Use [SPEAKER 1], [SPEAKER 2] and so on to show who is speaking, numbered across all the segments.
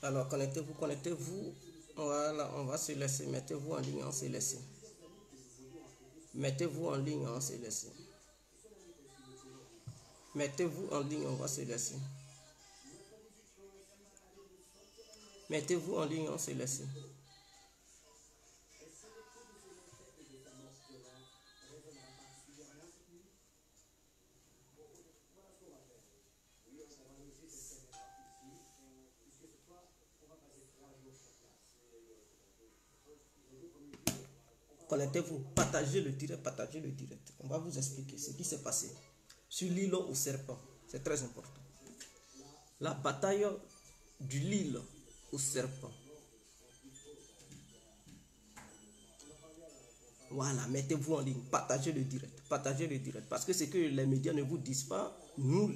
[SPEAKER 1] Alors, connectez-vous, connectez-vous. Voilà, on va se laisser. Mettez-vous en ligne, on se laisse. Mettez-vous en ligne, on se laisse. Mettez-vous en ligne, on va se laisser. Mettez-vous en ligne, on se laisse. Connectez-vous, partagez le direct, partagez le direct. On va vous expliquer ce qui s'est passé sur l'île au serpent. C'est très important. La bataille du l'île au serpent. Voilà, mettez-vous en ligne, partagez le direct, partagez le direct. Parce que ce que les médias ne vous disent pas, nous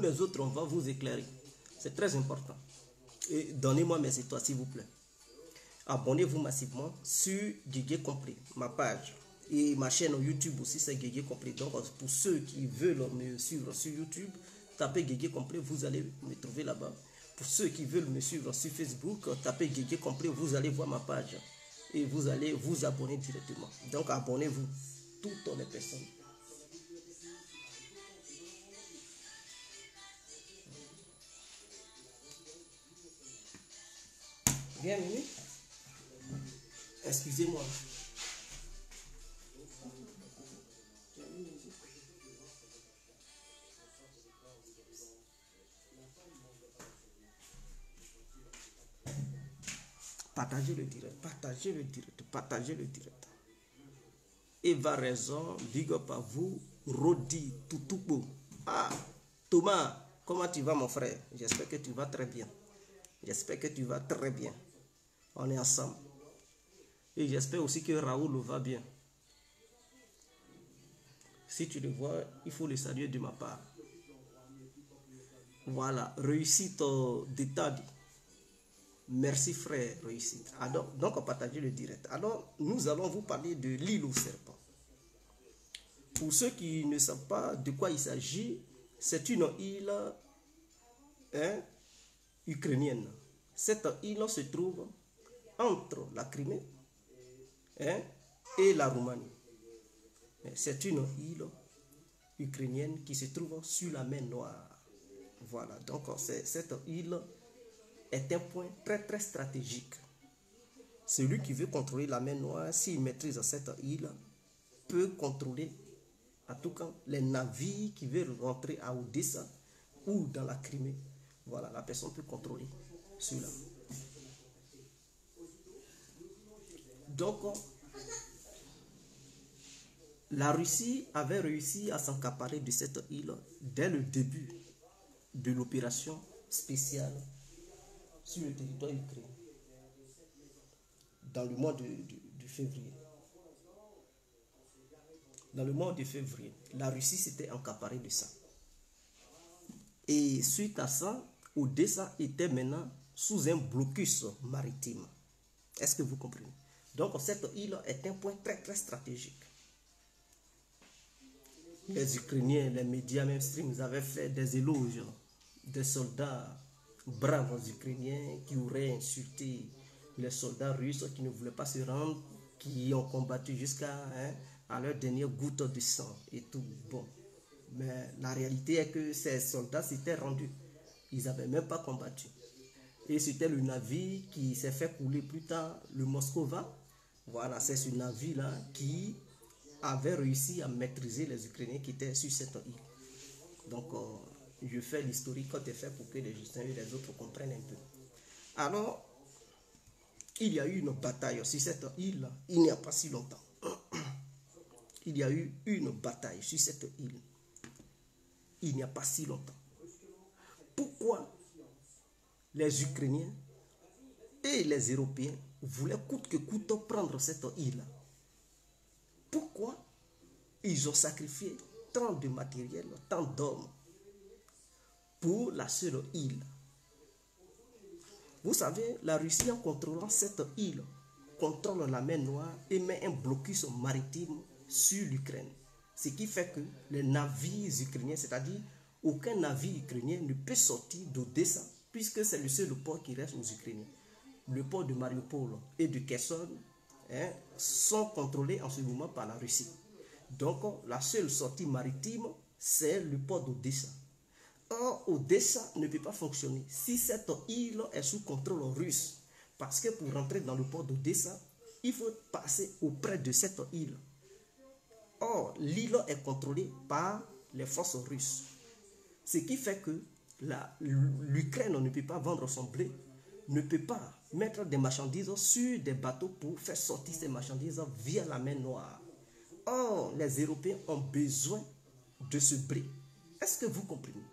[SPEAKER 1] les autres, on va vous éclairer. C'est très important. Et donnez-moi mes étoiles, s'il vous plaît. Abonnez-vous massivement sur Guégué Compris, ma page. Et ma chaîne YouTube aussi, c'est Guégué Compris. Donc, pour ceux qui veulent me suivre sur YouTube, tapez Guégué Compris, vous allez me trouver là-bas. Pour ceux qui veulent me suivre sur Facebook, tapez Guégué Compris, vous allez voir ma page. Et vous allez vous abonner directement. Donc, abonnez-vous, toutes les personnes. Bienvenue. Excusez-moi. Partagez le direct, partagez le direct, partagez le direct. Eva Raison, big up à vous. Rodi Toutoupou. Ah, Thomas, comment tu vas mon frère? J'espère que tu vas très bien. J'espère que tu vas très bien. On est ensemble. Et j'espère aussi que Raoul va bien. Si tu le vois, il faut le saluer de ma part. Voilà, réussite d'état. Merci frère, réussite. Alors, donc on partage le direct. Alors, nous allons vous parler de l'île au serpent. Pour ceux qui ne savent pas de quoi il s'agit, c'est une île ukrainienne. Cette île se trouve entre la Crimée et la Roumanie. C'est une île ukrainienne qui se trouve sur la mer Noire. Voilà, donc cette île est un point très très stratégique. Celui qui veut contrôler la mer Noire, s'il maîtrise cette île, peut contrôler en tout cas les navires qui veulent rentrer à Odessa ou dans la Crimée. Voilà, la personne peut contrôler celui-là. Donc, la Russie avait réussi à s'accaparer de cette île dès le début de l'opération spéciale sur le territoire ukrainien, dans le mois de février. Dans le mois de février, la Russie s'était accaparée de ça. Et suite à ça, Odessa était maintenant sous un blocus maritime. Est-ce que vous comprenez? Donc cette île est un point très très stratégique. Les Ukrainiens, les médias mainstream avaient fait des éloges des soldats braves Ukrainiens qui auraient insulté les soldats russes qui ne voulaient pas se rendre, qui ont combattu jusqu'à à leur dernière goutte de sang et tout. Bon, mais la réalité est que ces soldats s'étaient rendus. Ils n'avaient même pas combattu. Et c'était le navire qui s'est fait couler plus tard, le Moskova. Voilà, c'est ce navire-là qui avait réussi à maîtriser les Ukrainiens qui étaient sur cette île. Donc, je fais l'historique quand est fait pour que les Justins et les autres comprennent un peu. Alors, il y a eu une bataille sur cette île il n'y a pas si longtemps. Il y a eu une bataille sur cette île il n'y a pas si longtemps. Pourquoi les Ukrainiens et les Européens voulaient coûte que coûte prendre cette île? Pourquoi ils ont sacrifié tant de matériel, tant d'hommes pour la seule île? Vous savez, la Russie en contrôlant cette île contrôle la mer Noire et met un blocus maritime sur l'Ukraine. Ce qui fait que les navires ukrainiens, c'est-à-dire aucun navire ukrainien ne peut sortir d'Odessa puisque c'est le seul port qui reste aux Ukrainiens. Le port de Mariupol et de Kherson sont contrôlés en ce moment par la Russie. Donc, la seule sortie maritime, c'est le port d'Odessa. Or, Odessa ne peut pas fonctionner si cette île est sous contrôle russe. Parce que pour rentrer dans le port d'Odessa, il faut passer auprès de cette île. Or, l'île est contrôlée par les forces russes. Ce qui fait que l'Ukraine ne peut pas vendre son blé, ne peut pas mettre des marchandises sur des bateaux pour faire sortir ces marchandises via la mer Noire. Or, les Européens ont besoin de ce blé. Est-ce que vous comprenez?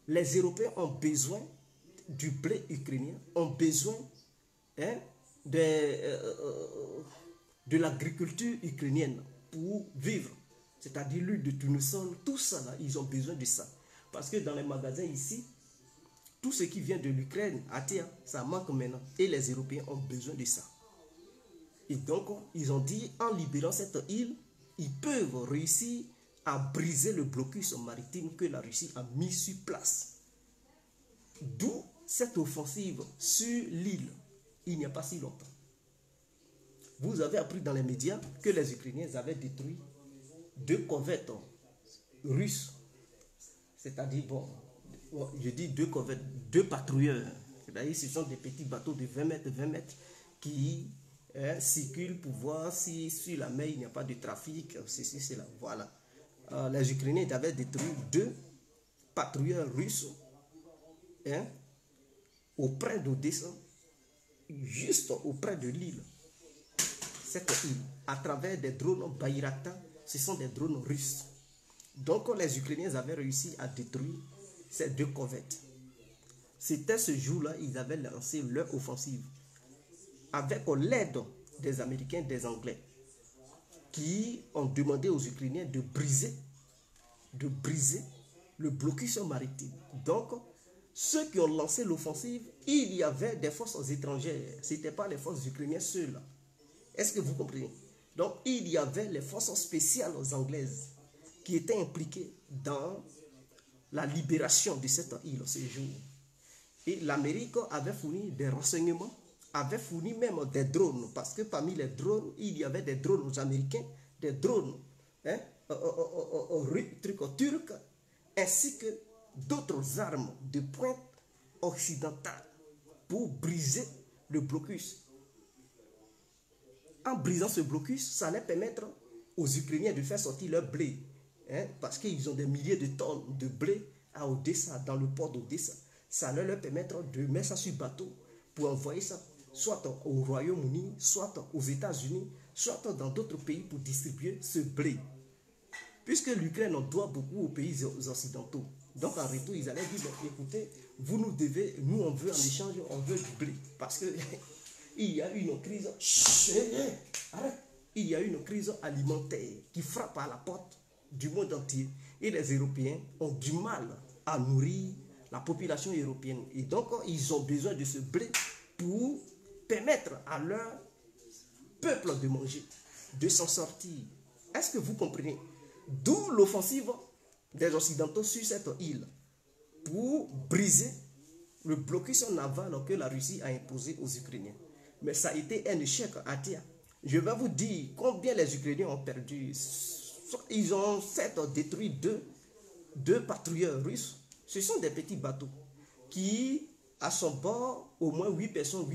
[SPEAKER 1] Les Européens ont besoin du blé ukrainien, ont besoin de l'agriculture ukrainienne pour vivre. C'est-à-dire l'huile de tournesol, tout ça là, ils ont besoin de ça. Parce que dans les magasins ici, tout ce qui vient de l'Ukraine, ça manque maintenant. Et les Européens ont besoin de ça. Et donc, ils ont dit, en libérant cette île, ils peuvent réussir à briser le blocus maritime que la Russie a mis sur place. D'où cette offensive sur l'île, il n'y a pas si longtemps. Vous avez appris dans les médias que les Ukrainiens avaient détruit 2 corvettes russes. C'est-à-dire, bon, je dis 2 corvettes, 2 patrouilleurs. C'est-à-dire, ce sont des petits bateaux de 20 mètres qui circulent pour voir si sur la mer il n'y a pas de trafic, ceci, cela. Voilà. Les Ukrainiens avaient détruit 2 patrouilleurs russes auprès d'Odessa, juste auprès de l'île. Cette île, à travers des drones Bayraktar, ce sont des drones russes. Donc les Ukrainiens avaient réussi à détruire ces 2 corvettes. C'était ce jour-là, ils avaient lancé leur offensive avec l'aide des Américains, des Anglais, qui ont demandé aux Ukrainiens de briser le blocus maritime. Donc, ceux qui ont lancé l'offensive, il y avait des forces étrangères. Ce n'étaient pas les forces ukrainiennes seules. Est-ce que vous comprenez? Donc, il y avait les forces spéciales anglaises qui étaient impliquées dans la libération de cette île ce jour. Et l'Amérique avait fourni des renseignements, avait fourni même des drones, parce que parmi les drones, il y avait des drones américains, des drones turcs, ainsi que d'autres armes de pointe occidentale pour briser le blocus. En brisant ce blocus, ça allait permettre aux Ukrainiens de faire sortir leur blé, parce qu'ils ont des milliers de tonnes de blé à Odessa, dans le port d'Odessa. Ça allait leur permettre de mettre ça sur bateau pour envoyer ça soit au Royaume-Uni, soit aux États-Unis, soit dans d'autres pays pour distribuer ce blé. Puisque l'Ukraine en doit beaucoup aux pays occidentaux. Donc en retour, ils allaient dire, écoutez, vous nous devez, nous on veut en échange, on veut du blé. Parce que il y a une crise, il y a une crise alimentaire qui frappe à la porte du monde entier. Et les Européens ont du mal à nourrir la population européenne. Et donc, ils ont besoin de ce blé pour permettre à leur peuple de manger, de s'en sortir. Est-ce que vous comprenez? D'où l'offensive des Occidentaux sur cette île pour briser le blocus naval que la Russie a imposé aux Ukrainiens. Mais ça a été un échec à terre. Je vais vous dire combien les Ukrainiens ont perdu. Ils ont certes détruit deux patrouilleurs russes. Ce sont des petits bateaux qui, à son bord, au moins 8 personnes.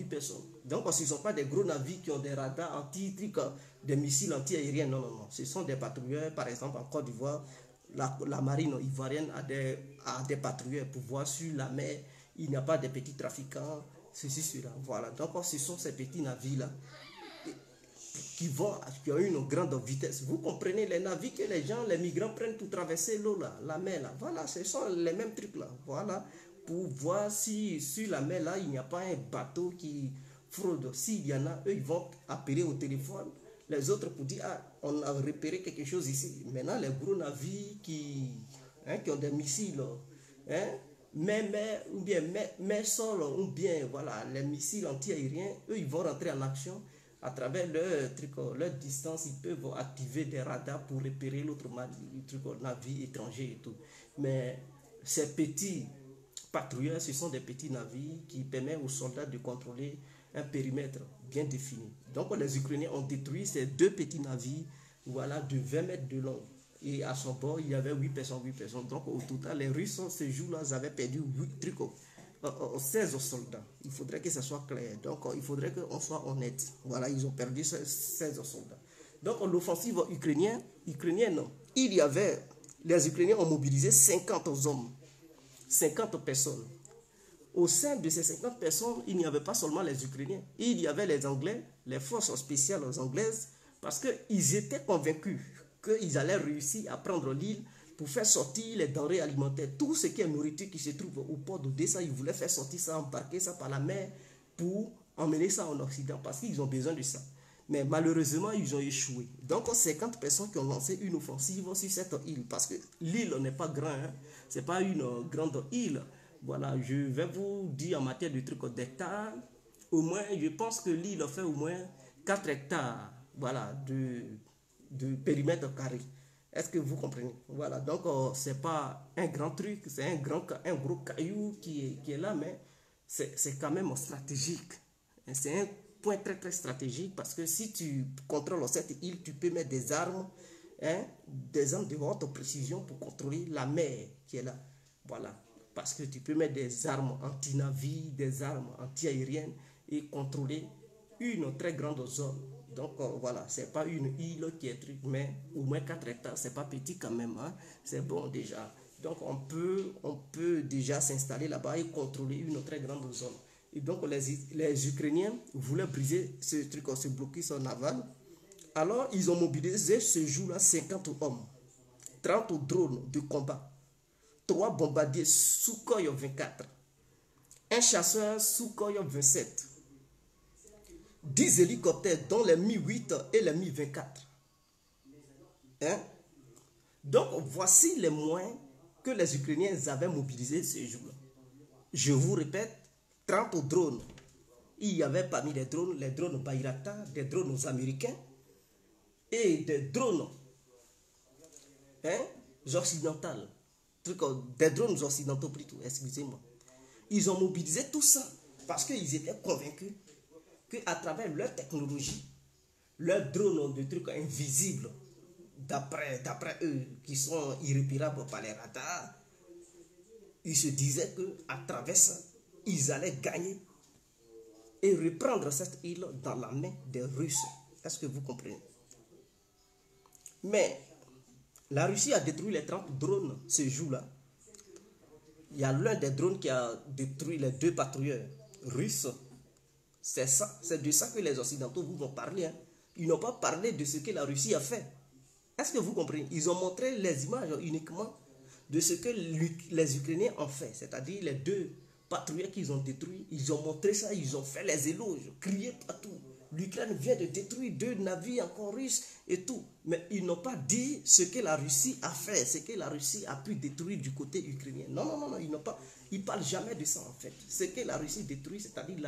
[SPEAKER 1] Donc, ce ne sont pas des gros navires qui ont des radars anti-trucs, des missiles anti-aériens. Non. Ce sont des patrouilleurs, par exemple, en Côte d'Ivoire, la marine ivoirienne a des patrouilleurs pour voir sur la mer. Il n'y a pas de petits trafiquants, ceci, cela. Voilà. Donc, ce sont ces petits navires-là qui ont une grande vitesse. Vous comprenez les navires que les migrants prennent pour traverser l'eau, la mer. Là. Voilà, ce sont les mêmes trucs-là. Voilà, pour voir si sur la mer, là, il n'y a pas un bateau qui fraude. S'il y en a, eux, ils vont appeler au téléphone. Les autres pour dire, on a repéré quelque chose ici. Maintenant, les gros navires qui ont des missiles, ou bien sol, ou bien voilà, les missiles anti-aériens, eux, ils vont rentrer en action. À travers leur distance, ils peuvent activer des radars pour repérer l'autre navire étranger et tout. Mais ces petits patrouilleurs, ce sont des petits navires qui permettent aux soldats de contrôler un périmètre bien défini. Donc les Ukrainiens ont détruit ces deux petits navires, voilà, de 20 mètres de long. Et à son bord, il y avait 8 personnes, 8 personnes. Donc au total, les Russes, ce jour-là, avaient perdu 16 soldats. Il faudrait que ça soit clair. Donc il faudrait qu'on soit honnête. Voilà, ils ont perdu 16 soldats. Donc l'offensive ukrainienne, il y avait, les Ukrainiens ont mobilisé 50 hommes, 50 personnes. Au sein de ces 50 personnes, il n'y avait pas seulement les Ukrainiens. Il y avait les Anglais, les forces spéciales anglaises, parce qu'ils étaient convaincus qu'ils allaient réussir à prendre l'île pour faire sortir les denrées alimentaires. Tout ce qui est nourriture qui se trouve au port d'Odessa, ils voulaient faire sortir ça, embarquer ça par la mer pour emmener ça en Occident, parce qu'ils ont besoin de ça. Mais malheureusement, ils ont échoué. Donc, 50 personnes qui ont lancé une offensive sur cette île, parce que l'île n'est pas grande, hein? Ce n'est pas une grande île. Voilà, je vais vous dire en matière de trucs d'hectares, au moins, je pense que l'île fait au moins 4 hectares, voilà, de périmètre carré. Est-ce que vous comprenez? Voilà, donc ce n'est pas un grand truc, c'est un gros caillou qui est là, mais c'est quand même stratégique. C'est un point très très stratégique parce que si tu contrôles cette île, tu peux mettre des armes de haute précision pour contrôler la mer qui est là. Voilà, parce que tu peux mettre des armes anti-navires, des armes anti-aériennes et contrôler une très grande zone. Donc voilà, c'est pas une île qui est truc, mais au moins 4 hectares, c'est pas petit quand même, hein? C'est bon déjà. Donc on peut déjà s'installer là-bas et contrôler une très grande zone. Et donc les Ukrainiens voulaient briser ce truc, ce blocus naval. Alors ils ont mobilisé ce jour-là 50 hommes, 30 drones de combat, 3 bombardiers Sukhoi 24, un chasseur Sukhoi 27, 10 hélicoptères dont les Mi-8 et les Mi-24. Hein? Donc voici les moyens que les Ukrainiens avaient mobilisés ce jour-là. Je vous répète, 30 drones. Il y avait parmi les drones Bayraktar, des drones américains et des drones occidentaux. Des drones occidentaux plutôt, excusez-moi. Ils ont mobilisé tout ça parce qu'ils étaient convaincus qu'à travers leur technologie, leurs drones de trucs invisibles, d'après eux, qui sont irréparables par les radars, ils se disaient qu'à travers ça, ils allaient gagner et reprendre cette île dans la main des Russes. Est-ce que vous comprenez? Mais la Russie a détruit les 30 drones ce jour-là. Il y a l'un des drones qui a détruit les 2 patrouilleurs russes. C'est ça, c'est de ça que les Occidentaux vous vont parler. Hein. Ils n'ont pas parlé de ce que la Russie a fait. Est-ce que vous comprenez? Ils ont montré les images uniquement de ce que les Ukrainiens ont fait. C'est-à-dire les 2 patrouilleurs qu'ils ont détruits. Ils ont montré ça, ils ont fait les éloges, crié partout. L'Ukraine vient de détruire 2 navires encore russes et tout. Mais ils n'ont pas dit ce que la Russie a fait, ce que la Russie a pu détruire du côté ukrainien. Non, ils n'ont pas. Ils ne parlent jamais de ça en fait. Ce que la Russie détruit, c'est-à-dire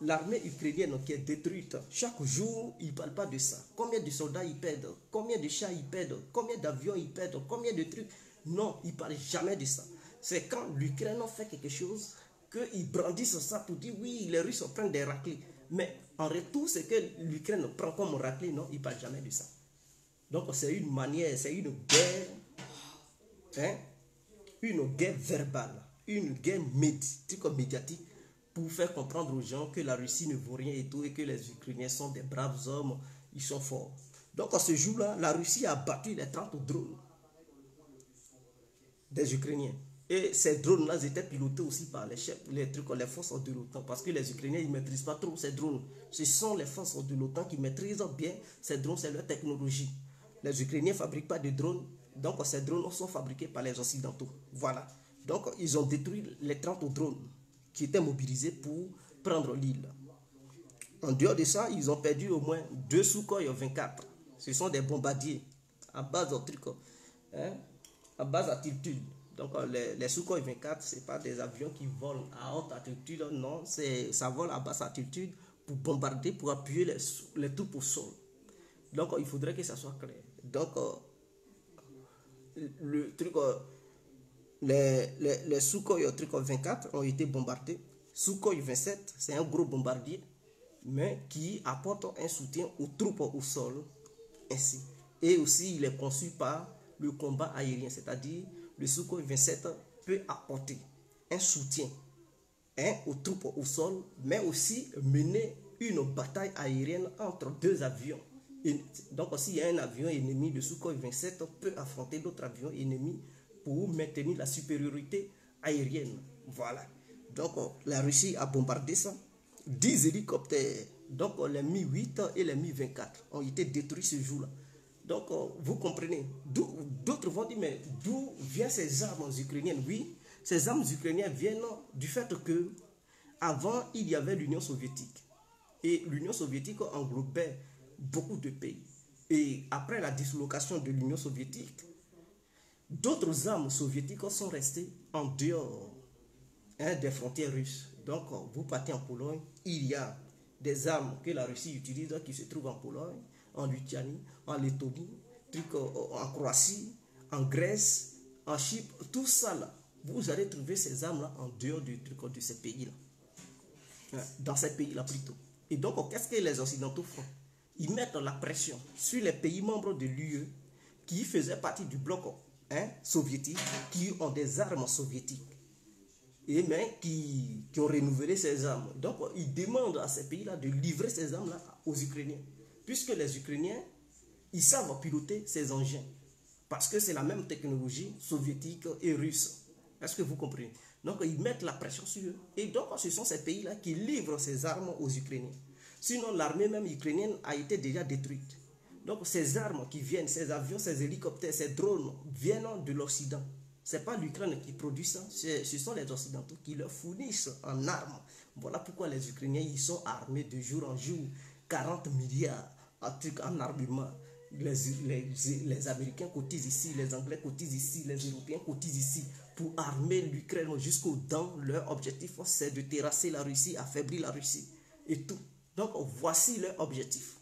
[SPEAKER 1] l'armée ukrainienne qui est détruite, chaque jour, ils ne parlent pas de ça. Combien de soldats ils perdent? Combien de chats ils perdent? Combien d'avions ils perdent? Combien de trucs? Non, ils ne parlent jamais de ça. C'est quand l'Ukraine fait quelque chose qu'ils brandissent ça pour dire oui, les Russes prennent des raclés. Mais en retour, c'est que l'Ukraine prend comme raclé, non, ils ne parlent jamais de ça. Donc c'est une manière, c'est une guerre verbale, une guerre médiatique pour faire comprendre aux gens que la Russie ne vaut rien et tout, et que les Ukrainiens sont des braves hommes, ils sont forts. Donc à ce jour-là, la Russie a battu les 30 drones des Ukrainiens. Et ces drones-là étaient pilotés aussi par les chefs, les forces de l'OTAN, parce que les Ukrainiens ne maîtrisent pas trop ces drones. Ce sont les forces de l'OTAN qui maîtrisent bien ces drones, c'est leur technologie. Les Ukrainiens ne fabriquent pas de drones, donc ces drones sont fabriqués par les Occidentaux. Voilà. Donc ils ont détruit les 30 drones qui étaient mobilisés pour prendre l'île. En dehors de ça, ils ont perdu au moins 2 Sukhoi 24. Ce sont des bombardiers à base à basse altitude. Donc les Sukhoi 24, ce n'est pas des avions qui volent à haute altitude, non, ça vole à basse altitude pour bombarder, pour appuyer les troupes au sol. Donc il faudrait que ça soit clair. Donc le truc, les Sukhoi 24 ont été bombardés. Sukhoi 27, c'est un gros bombardier, mais qui apporte un soutien aux troupes au sol. Ainsi. Et aussi, il est conçu par le combat aérien, c'est-à-dire le Sukhoi 27 peut apporter un soutien aux troupes au sol, mais aussi mener une bataille aérienne entre deux avions. Et donc, s'il y a un avion ennemi, le Sukhoi 27 peut affronter d'autres avions ennemis pour maintenir la supériorité aérienne. Voilà. Donc, la Russie a bombardé ça. 10 hélicoptères, donc les Mi-8 et les Mi-24 ont été détruits ce jour-là. Donc, vous comprenez. D'autres vont dire, mais d'où viennent ces armes ukrainiennes? Oui, ces armes ukrainiennes viennent du fait que avant, il y avait l'Union soviétique. Et l'Union soviétique englobait beaucoup de pays. Et après la dislocation de l'Union soviétique, d'autres armes soviétiques sont restées en dehors des frontières russes. Donc, vous partez en Pologne, il y a des armes que la Russie utilise qui se trouvent en Pologne, en Lituanie, en Lettonie, en Croatie, en Grèce, en Chypre, tout ça là. Vous allez trouver ces armes-là en dehors de ces pays-là. Dans ces pays-là plutôt. Et donc, qu'est-ce que les Occidentaux font? Ils mettent la pression sur les pays membres de l'UE qui faisaient partie du bloc soviétique, qui ont des armes soviétiques, et mais qui ont renouvelé ces armes. Donc, ils demandent à ces pays-là de livrer ces armes-là aux Ukrainiens. Puisque les Ukrainiens, ils savent piloter ces engins. Parce que c'est la même technologie soviétique et russe. Est-ce que vous comprenez? Donc, ils mettent la pression sur eux. Et donc, ce sont ces pays-là qui livrent ces armes aux Ukrainiens. Sinon, l'armée même ukrainienne a été déjà détruite. Donc, ces armes qui viennent, ces avions, ces hélicoptères, ces drones, viennent de l'Occident. Ce n'est pas l'Ukraine qui produit ça, ce sont les Occidentaux qui leur fournissent en armes. Voilà pourquoi les Ukrainiens, ils sont armés de jour en jour. 40 milliards en armement. Les Américains cotisent ici, les Anglais cotisent ici, les Européens cotisent ici pour armer l'Ukraine jusqu'aux dents. Leur objectif, c'est de terrasser la Russie, affaiblir la Russie et tout. Donc, voici leur objectif.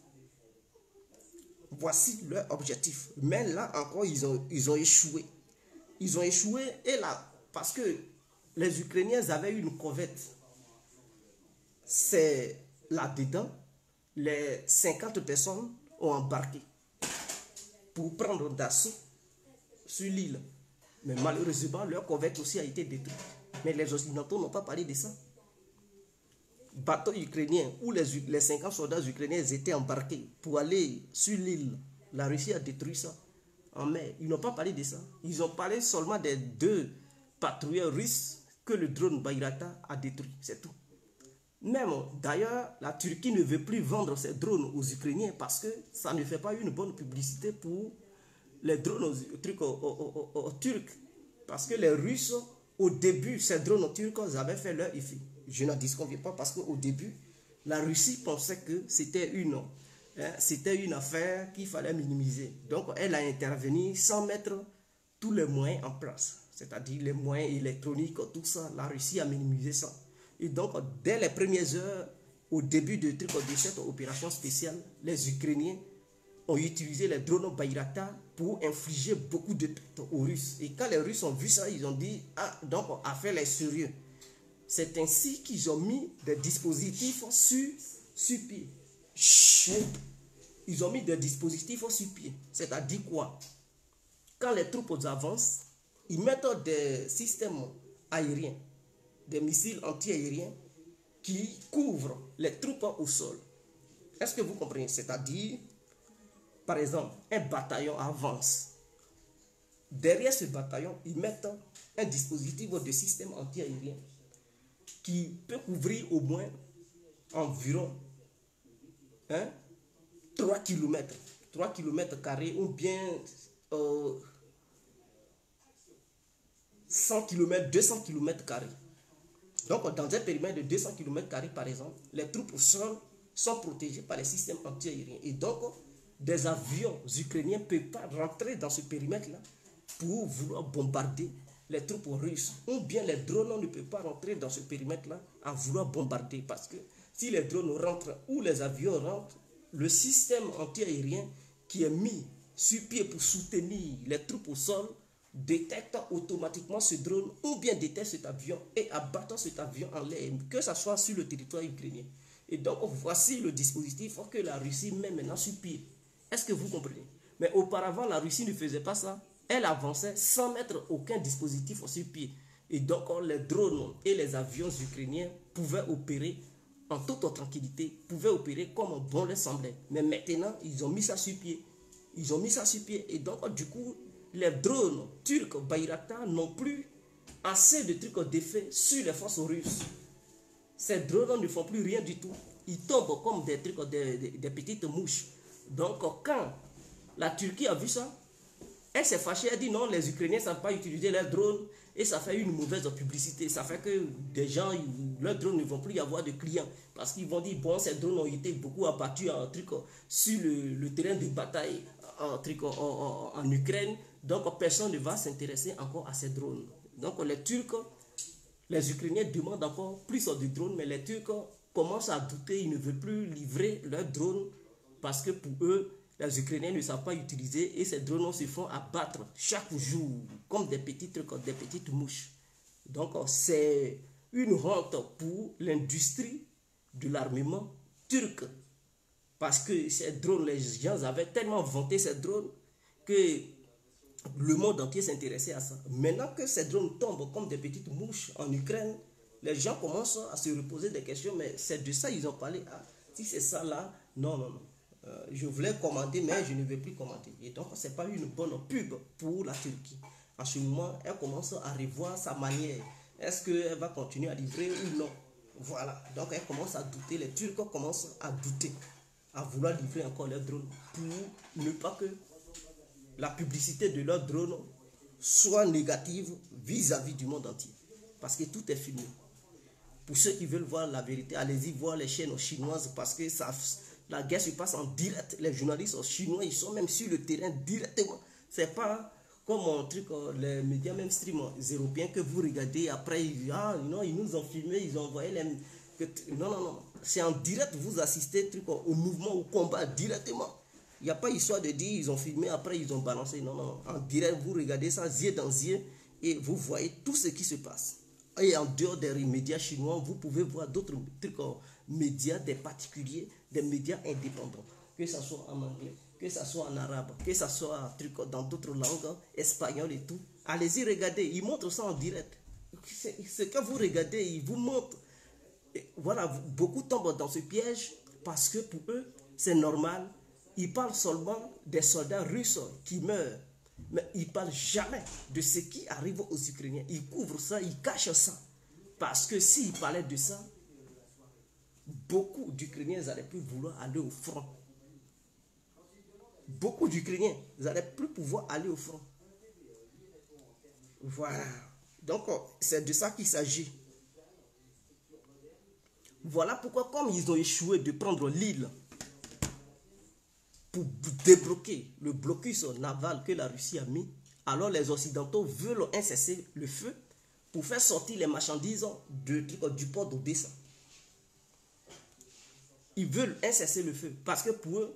[SPEAKER 1] Voici leur objectif. Mais là encore, ils ont échoué. Ils ont échoué et là, parce que les Ukrainiens avaient une corvette. C'est là-dedans, les 50 personnes ont embarqué pour prendre d'assaut sur l'île. Mais malheureusement, leur corvette aussi a été détruite. Mais les Occidentaux n'ont pas parlé de ça. Bateau ukrainien où les 50 soldats ukrainiens étaient embarqués pour aller sur l'île. La Russie a détruit ça en mer. Ils n'ont pas parlé de ça. Ils ont parlé seulement des 2 patrouilleurs russes que le drone Bayraktar a détruit. C'est tout. Même d'ailleurs, la Turquie ne veut plus vendre ses drones aux Ukrainiens parce que ça ne fait pas une bonne publicité pour les drones aux Turcs. Parce que les Russes, au début, ces drones turcs avaient fait leur effet. Je n'en disconviens pas parce qu'au début, la Russie pensait que c'était une affaire qu'il fallait minimiser. Donc, elle a intervenu sans mettre tous les moyens en place. C'est-à-dire les moyens électroniques, tout ça. La Russie a minimisé ça. Et donc, dès les premières heures, au début de cette opération spéciale, les Ukrainiens ont utilisé les drones Bayraktar pour infliger beaucoup de pertes aux Russes. Et quand les Russes ont vu ça, ils ont dit, ah, donc, affaire les sérieux. C'est ainsi qu'ils ont mis des dispositifs sur pied. Ils ont mis des dispositifs sur pied. C'est-à-dire quoi? Quand les troupes avancent, ils mettent des systèmes aériens, des missiles anti-aériens qui couvrent les troupes au sol. Est-ce que vous comprenez? C'est-à-dire, par exemple, un bataillon avance. Derrière ce bataillon, ils mettent un dispositif de système anti-aérien qui peut couvrir au moins environ 3 km. 3 km carrés ou bien 100 km, 200 km carrés. Donc, dans un périmètre de 200 km carrés, par exemple, les troupes au sol sont protégées par les systèmes anti-aériens. Et donc, des avions ukrainiens ne peuvent pas rentrer dans ce périmètre-là pour vouloir bombarder les troupes russes. Ou bien les drones ne peuvent pas rentrer dans ce périmètre-là à vouloir bombarder. Parce que si les drones rentrent ou les avions rentrent, le système anti-aérien qui est mis sur pied pour soutenir les troupes au sol détecte automatiquement ce drone ou bien détecte cet avion et abattant cet avion en l'air, que ce soit sur le territoire ukrainien. Et donc, voici le dispositif que la Russie met maintenant sur pied. Est-ce que vous comprenez? Mais auparavant, la Russie ne faisait pas ça. Elle avançait sans mettre aucun dispositif sur pied. Et donc, les drones et les avions ukrainiens pouvaient opérer en toute tranquillité, pouvaient opérer comme bon leur semblait. Mais maintenant, ils ont mis ça sur pied. Ils ont mis ça sur pied. Et donc, du coup, les drones turcs Bayraktar n'ont plus assez de trucs d'effet sur les forces russes. Ces drones ne font plus rien du tout. Ils tombent comme des trucs, des petites mouches. Donc, quand la Turquie a vu ça, elle s'est fâchée, elle dit non, les Ukrainiens ne savent pas utiliser leurs drones et ça fait une mauvaise publicité. Ça fait que des gens, leurs drones ne vont plus y avoir de clients parce qu'ils vont dire bon, ces drones ont été beaucoup abattus sur le terrain de bataille en Ukraine. Donc, personne ne va s'intéresser encore à ces drones. Donc, les Turcs, les Ukrainiens demandent encore plus de drones, mais les Turcs commencent à douter, ils ne veulent plus livrer leurs drones parce que pour eux, les Ukrainiens ne savent pas utiliser et ces drones se font abattre chaque jour comme des petites mouches. Donc, c'est une honte pour l'industrie de l'armement turc parce que ces drones, les gens avaient tellement vanté ces drones que le monde entier s'intéressait à ça. Maintenant que ces drones tombent comme des petites mouches en Ukraine, les gens commencent à se reposer des questions, mais c'est de ça ils ont parlé. Ah, si c'est ça là, non. Je voulais commander, mais je ne vais plus commander. Et donc, ce n'est pas une bonne pub pour la Turquie. En ce moment, elle commence à revoir sa manière. Est-ce qu'elle va continuer à livrer ou non? Voilà. Donc, elle commence à douter. Les Turcs commencent à douter, à vouloir livrer encore leurs drones pour ne pas que la publicité de leurs drones soit négative vis-à-vis du monde entier. Parce que tout est filmé. Pour ceux qui veulent voir la vérité, allez-y voir les chaînes chinoises parce que la guerre se passe en direct. Les journalistes chinois, ils sont même sur le terrain directement. C'est pas comme un truc, les médias mainstream européens que vous regardez après, ils nous ont filmé, ils ont envoyé les... Non. C'est en direct, vous assistez au mouvement, au combat directement. Il n'y a pas histoire de dire ils ont filmé, après ils ont balancé. Non. En direct, vous regardez ça yeux dans yeux et vous voyez tout ce qui se passe. Et en dehors des médias chinois, vous pouvez voir d'autres médias, des particuliers, des médias indépendants. Que ce soit en anglais, que ce soit en arabe, que ce soit dans d'autres langues, espagnol et tout. Allez-y, regardez, ils montrent ça en direct. Ce que vous regardez, ils vous montrent. Et voilà, beaucoup tombent dans ce piège parce que pour eux, c'est normal. Ils parlent seulement des soldats russes qui meurent. Mais ils ne parlent jamais de ce qui arrive aux Ukrainiens. Ils couvrent ça, ils cachent ça. Parce que s'ils parlaient de ça, beaucoup d'Ukrainiens n'allaient plus vouloir aller au front. Beaucoup d'Ukrainiens n'allaient plus pouvoir aller au front. Voilà. Donc, c'est de ça qu'il s'agit. Voilà pourquoi, comme ils ont échoué de prendre l'île pour débloquer le blocus naval que la Russie a mis, alors les Occidentaux veulent un cessez-le-feu pour faire sortir les marchandises du port d'Odessa. Ils veulent un cessez-le-feu parce que pour eux,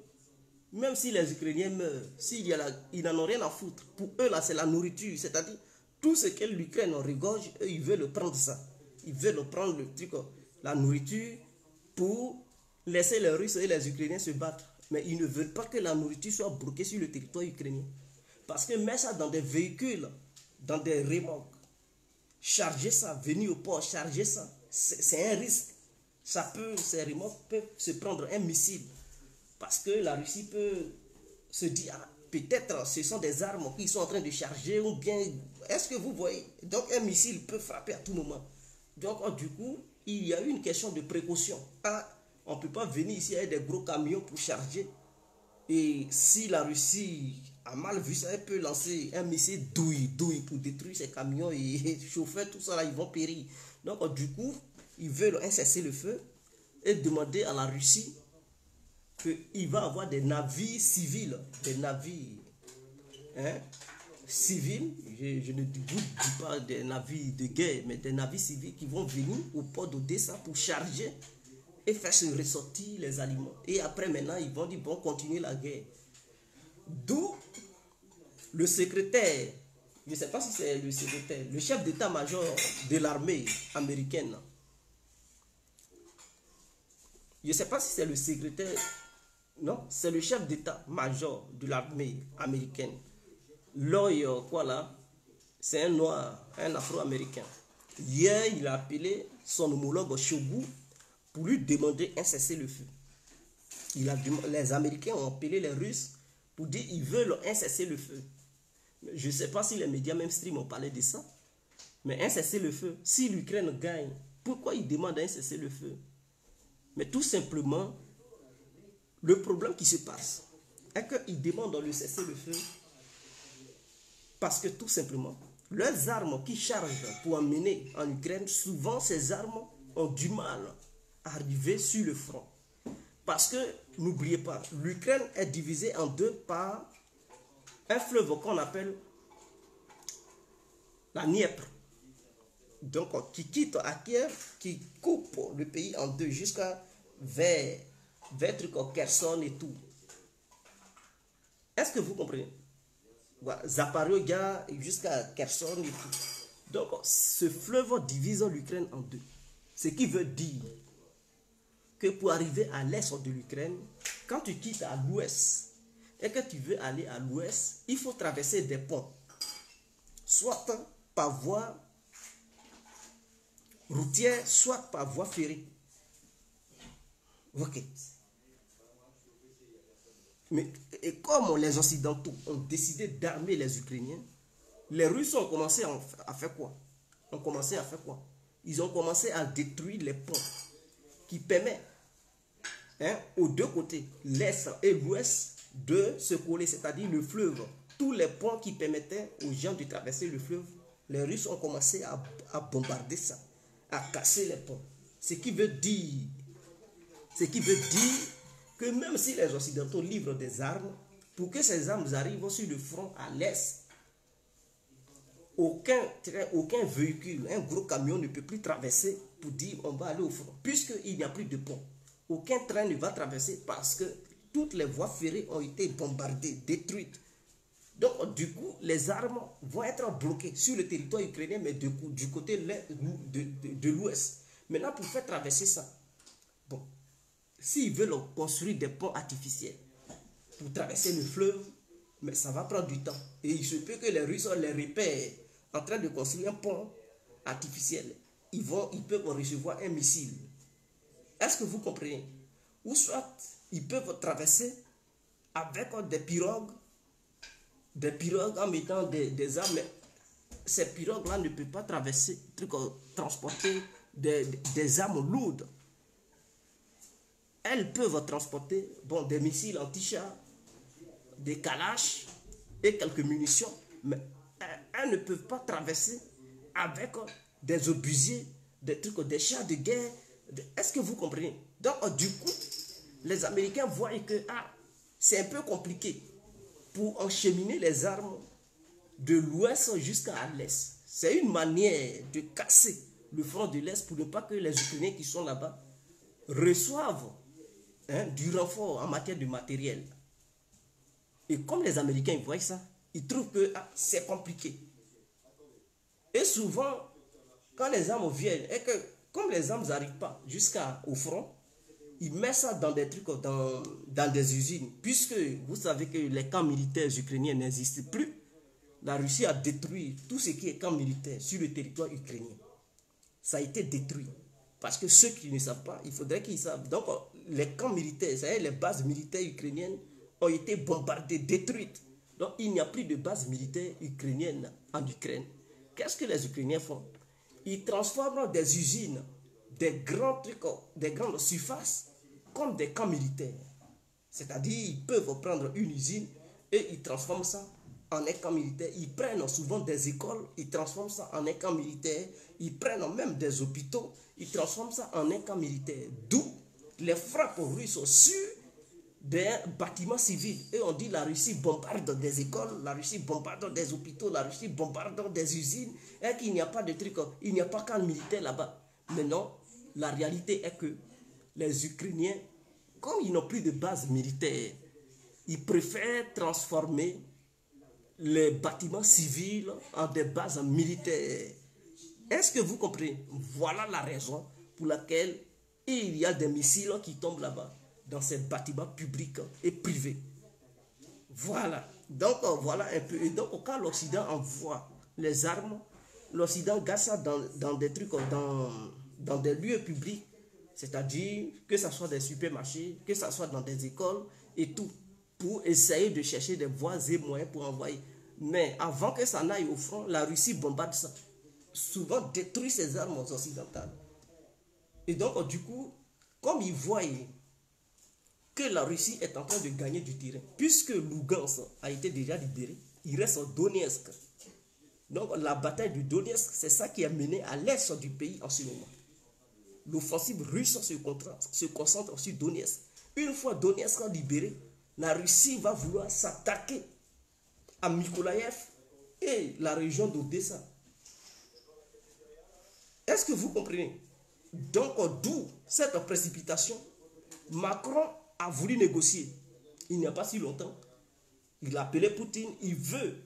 [SPEAKER 1] même si les Ukrainiens meurent, ils n'en ont rien à foutre. Pour eux, là, c'est la nourriture. C'est-à-dire, tout ce que l'Ukraine regorge, eux, ils veulent prendre ça. Ils veulent prendre la nourriture pour laisser les Russes et les Ukrainiens se battre. Mais ils ne veulent pas que la nourriture soit bloquée sur le territoire ukrainien. Parce que mettre ça dans des véhicules, dans des remorques, charger ça, venir au port, charger ça, c'est un risque. Ces remorques peuvent se prendre un missile. Parce que la Russie peut se dire, peut-être ce sont des armes qu'ils sont en train de charger, ou bien, est-ce que vous voyez? Donc un missile peut frapper à tout moment. Donc du coup, il y a une question de précaution. On ne peut pas venir ici avec des gros camions pour charger. Et si la Russie a mal vu ça, elle peut lancer un missile douille pour détruire ces camions et chauffer tout ça là, ils vont périr. Donc du coup, ils veulent un cessez-le-feu et demander à la Russie qu'il va avoir des navires civils, des navires civils, je ne vous dis pas des navires de guerre, mais des navires civils qui vont venir au port d'Odessa pour charger et faire se ressortir les aliments. Et après maintenant, ils vont dire, bon, continuer la guerre. D'où le secrétaire je ne sais pas si c'est le secrétaire, le chef d'état-major de l'armée américaine. Je ne sais pas si c'est le secrétaire, non, c'est le chef d'état-major de l'armée américaine. Lloyd, quoi là, c'est un noir, un afro-américain. Hier, il a appelé son homologue Shogu pour lui demander un cessez-le-feu. Les Américains ont appelé les Russes pour dire qu'ils veulent un cessez-le-feu. Je ne sais pas si les médias mainstream ont parlé de ça, mais un cessez-le-feu, si l'Ukraine gagne, pourquoi ils demandent un cessez-le-feu? Mais tout simplement, le problème qui se passe est qu'ils demandent le cessez-le-feu parce que tout simplement, leurs armes qui chargent pour emmener en Ukraine, souvent ces armes ont du mal à arriver sur le front. Parce que, n'oubliez pas, l'Ukraine est divisée en deux par un fleuve qu'on appelle la Dniepr. Donc, qui quitte à Kiev, qui coupe le pays en deux jusqu'à vers Kherson et tout. Est-ce que vous comprenez? Voilà, Zaporozhye jusqu'à Kherson et tout. Donc, ce fleuve divise l'Ukraine en deux. Ce qui veut dire que pour arriver à l'est de l'Ukraine, quand tu quittes à l'ouest et que tu veux aller à l'ouest, il faut traverser des ponts. Soit par voie routière, soit par voie ferrée. Ok. Mais et comme les Occidentaux ont décidé d'armer les Ukrainiens, les Russes ont commencé à faire quoi? Ils ont commencé à détruire les ponts qui permettent aux deux côtés, l'Est et l'Ouest, de se coller, c'est-à-dire le fleuve. Tous les ponts qui permettaient aux gens de traverser le fleuve, les Russes ont commencé à bombarder ça, à casser les ponts. Ce qui veut dire que même si les Occidentaux livrent des armes, pour que ces armes arrivent sur le front à l'Est, aucun véhicule, un gros camion ne peut plus traverser pour dire on va aller au front, puisqu'il n'y a plus de pont. Aucun train ne va traverser parce que toutes les voies ferrées ont été bombardées, détruites. Donc, du coup, les armes vont être bloquées sur le territoire ukrainien, mais du côté de l'ouest. Maintenant, pour faire traverser ça, bon, s'ils veulent construire des ponts artificiels pour traverser le fleuve, mais ça va prendre du temps. Et il se peut que les Russes les repèrent en train de construire un pont artificiel. Ils peuvent recevoir un missile. Est-ce que vous comprenez? Ou soit, ils peuvent traverser avec des pirogues en mettant des armes. Mais ces pirogues-là ne peuvent pas transporter des armes lourdes. Elles peuvent transporter des missiles anti-chars, des kalash et quelques munitions, mais elles ne peuvent pas traverser avec des obusiers, des chars de guerre. Est-ce que vous comprenez? Donc, du coup, les Américains voient que c'est un peu compliqué pour encheminer les armes de l'ouest jusqu'à l'est. C'est une manière de casser le front de l'est pour ne pas que les Ukrainiens qui sont là-bas reçoivent du renfort en matière de matériel. Et comme les Américains voient ça, ils trouvent que c'est compliqué. Et souvent, quand les armes viennent, et que comme les armes n'arrivent pas jusqu'au front, ils mettent ça dans des trucs, dans des usines. Puisque vous savez que les camps militaires ukrainiens n'existent plus, la Russie a détruit tout ce qui est camp militaire sur le territoire ukrainien. Ça a été détruit. Parce que ceux qui ne savent pas, il faudrait qu'ils savent. Donc, les camps militaires, c'est-à-dire les bases militaires ukrainiennes, ont été bombardées, détruites. Donc, il n'y a plus de bases militaires ukrainiennes en Ukraine. Qu'est-ce que les Ukrainiens font? Ils transforment des usines, des grands trucs, des grandes surfaces, comme des camps militaires. C'est-à-dire, ils peuvent prendre une usine et ils transforment ça en un camp militaire. Ils prennent souvent des écoles, ils transforment ça en un camp militaire. Ils prennent même des hôpitaux, ils transforment ça en un camp militaire. D'où les frappes russes sur des bâtiments civils. Et on dit la Russie bombarde des écoles, la Russie bombarde des hôpitaux, la Russie bombarde des usines, et qu'il n'y a pas de trucs, il n'y a pas qu'un militaire là-bas. Mais non, la réalité est que les Ukrainiens, comme ils n'ont plus de base militaire, ils préfèrent transformer les bâtiments civils en des bases militaires. Est-ce que vous comprenez? Voilà la raison pour laquelle il y a des missiles qui tombent là-bas, dans ces bâtiments publics et privés. Voilà. Donc, voilà un peu. Et donc, quand l'Occident envoie les armes, l'Occident garde ça dans des trucs, dans des lieux publics, c'est-à-dire que ce soit des supermarchés, que ce soit dans des écoles et tout, pour essayer de chercher des voies et moyens pour envoyer. Mais avant que ça n'aille au front, la Russie bombarde ça. Souvent détruit ses armes occidentales. Et donc, du coup, comme ils voient que la Russie est en train de gagner du terrain, puisque Lugansk a été déjà libéré, il reste Donetsk. Donc, la bataille de Donetsk, c'est ça qui a mené à l'est du pays en ce moment. L'offensive russe se concentre sur Donetsk. Une fois Donetsk libéré, la Russie va vouloir s'attaquer à Mykolaïev et la région d'Odessa. Est-ce que vous comprenez? Donc, d'où cette précipitation? Macron a voulu négocier. Il n'y a pas si longtemps. Il a appelé Poutine. Il veut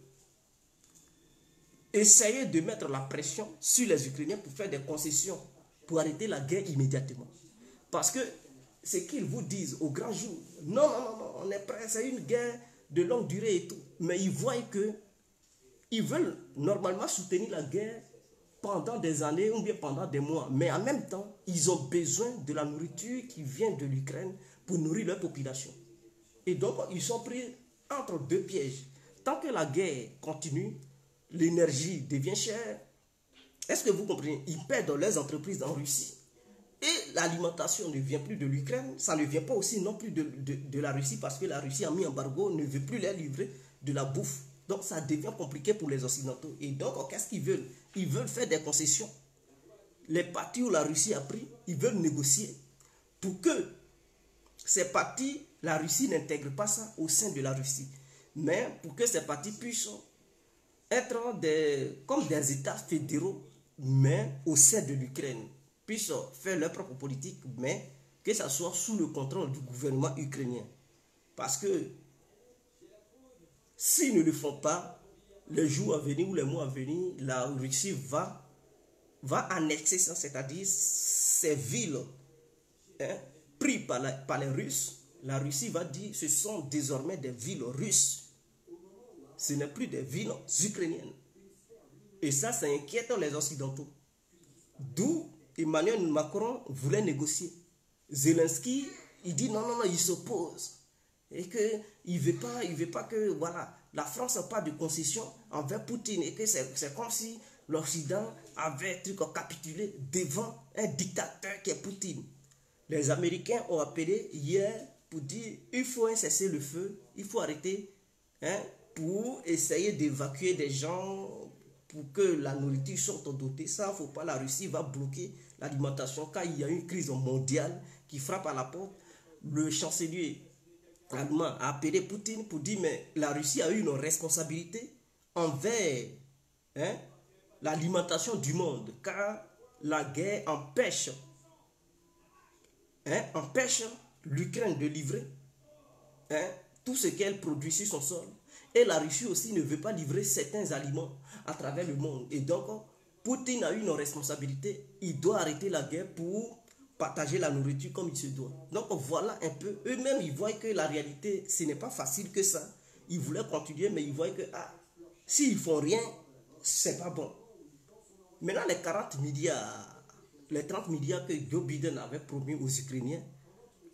[SPEAKER 1] essayer de mettre la pression sur les Ukrainiens pour faire des concessions, pour arrêter la guerre immédiatement. Parce que ce qu'ils vous disent au grand jour, non, on est prêt, c'est une guerre de longue durée et tout. Mais ils voient que ils veulent normalement soutenir la guerre pendant des années ou bien pendant des mois. Mais en même temps, ils ont besoin de la nourriture qui vient de l'Ukraine pour nourrir leur population. Et donc, ils sont pris entre deux pièges. Tant que la guerre continue, l'énergie devient chère. Est-ce que vous comprenez? Ils perdent leurs entreprises en Russie. Et l'alimentation ne vient plus de l'Ukraine. Ça ne vient pas aussi non plus de la Russie parce que la Russie a mis embargo, ne veut plus leur livrer de la bouffe. Donc, ça devient compliqué pour les Occidentaux. Et donc, qu'est-ce qu'ils veulent? Ils veulent faire des concessions. Les partis où la Russie a pris, ils veulent négocier pour que ces partis, la Russie n'intègre pas ça au sein de la Russie. Mais pour que ces partis puissent être comme des États fédéraux, mais au sein de l'Ukraine, puissent faire leur propre politique, mais que ça soit sous le contrôle du gouvernement ukrainien. Parce que s'ils ne le font pas, les jours à venir ou les mois à venir, la Russie va annexer ça, c'est-à-dire ces villes prises par les Russes. La Russie va dire ce sont désormais des villes russes. Ce n'est plus des villes ukrainiennes. Et ça inquiète les Occidentaux. D'où Emmanuel Macron voulait négocier. Zelensky, il dit non, il s'oppose. Et qu'il ne veut pas que voilà, la France n'a pas de concession envers Poutine. Et que c'est comme si l'Occident avait capitulé devant un dictateur qui est Poutine. Les Américains ont appelé hier pour dire il faut un cessez-le-feu, il faut arrêter pour essayer d'évacuer des gens, pour que la nourriture sorte dotée. Ça, il ne faut pas, la Russie va bloquer l'alimentation. Quand il y a une crise mondiale qui frappe à la porte, le chancelier allemand a appelé Poutine pour dire mais la Russie a eu une responsabilité envers l'alimentation du monde, car la guerre empêche l'Ukraine de livrer tout ce qu'elle produit sur son sol. Et la Russie aussi ne veut pas livrer certains aliments à travers le monde. Et donc, Poutine a eu une responsabilité. Il doit arrêter la guerre pour partager la nourriture comme il se doit. Donc, voilà un peu. Eux-mêmes, ils voient que la réalité, ce n'est pas facile que ça. Ils voulaient continuer, mais ils voient que s'ils ne font rien, c'est pas bon. Maintenant, les 40 milliards, les 30 milliards que Joe Biden avait promis aux Ukrainiens,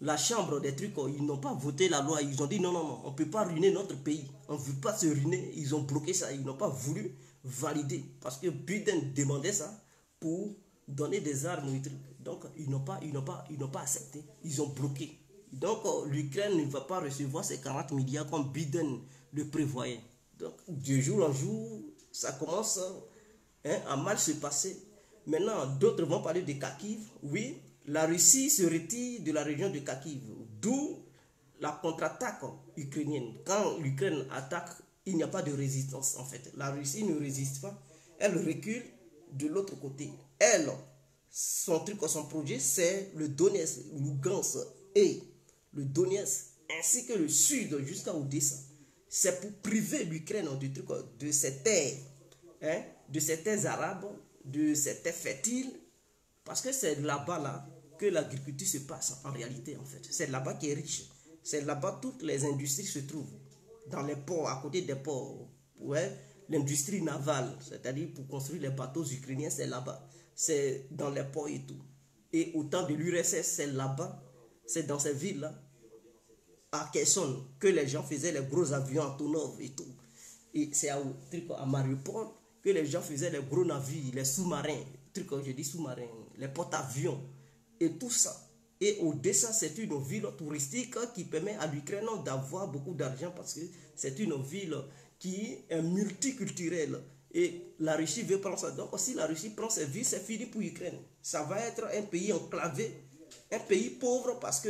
[SPEAKER 1] la chambre des trucs, ils n'ont pas voté la loi. Ils ont dit non, on ne peut pas ruiner notre pays. On ne veut pas se ruiner. Ils ont bloqué ça. Ils n'ont pas voulu valider. Parce que Biden demandait ça pour donner des armes et trucs. Donc, ils n'ont pas accepté. Ils ont bloqué. Donc, l'Ukraine ne va pas recevoir ces 40 milliards comme Biden le prévoyait. Donc, de jour en jour, ça commence à mal se passer. Maintenant, d'autres vont parler de Kharkiv. Oui, la Russie se retire de la région de Kharkiv, d'où la contre-attaque ukrainienne. Quand l'Ukraine attaque, il n'y a pas de résistance en fait. La Russie ne résiste pas, elle recule de l'autre côté. Elle, son projet, c'est le Donetsk, Lugansk et le Donetsk, ainsi que le sud jusqu'à Odessa. c'est pour priver l'Ukraine de ses terres, hein, de ses terres arabes, de ses terres fertiles, parce que c'est là-bas là, que l'agriculture se passe en réalité en fait. C'est là-bas qui est riche. C'est là-bas toutes les industries se trouvent. Dans les ports, à côté des ports. Ouais, l'industrie navale, c'est-à-dire pour construire les bateaux ukrainiens, c'est là-bas. C'est dans les ports et tout. Et au temps de l'URSS, c'est là-bas, c'est dans ces villes-là, à Kherson, que les gens faisaient les gros avions Antonov et tout. Et c'est à Mariupol que les gens faisaient les gros navires, les sous-marins, je dis sous-marins, les porte-avions et tout ça. Et Odessa, c'est une ville touristique qui permet à l'Ukraine d'avoir beaucoup d'argent parce que c'est une ville qui est multiculturelle. Et la Russie veut prendre ça. Donc, si la Russie prend ces villes, c'est fini pour l'Ukraine. Ça va être un pays enclavé, un pays pauvre parce que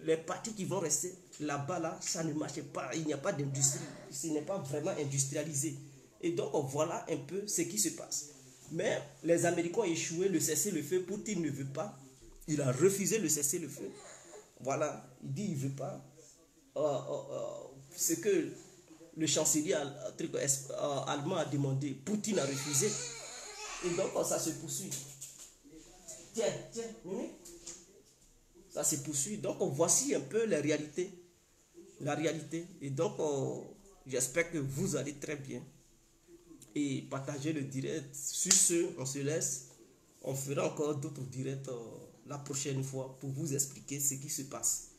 [SPEAKER 1] les partis qui vont rester là-bas, là, ça ne marche pas. Il n'y a pas d'industrie. Ce n'est pas vraiment industrialisé. Et donc, voilà un peu ce qui se passe. Mais les Américains ont échoué le cessez-le-feu. Poutine ne veut pas. Il a refusé le cessez-le-feu. Voilà, il dit qu'il ne veut pas. Ce que le chancelier allemand a demandé, Poutine a refusé. Et donc, ça se poursuit. Tiens, ça se poursuit. Donc, voici un peu la réalité. La réalité. Et donc, j'espère que vous allez très bien. Et partagez le direct. Sur ce, on se laisse. On fera encore d'autres directs la prochaine fois pour vous expliquer ce qui se passe.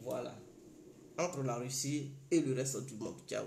[SPEAKER 1] Voilà. Entre la Russie et le reste du monde. Ciao.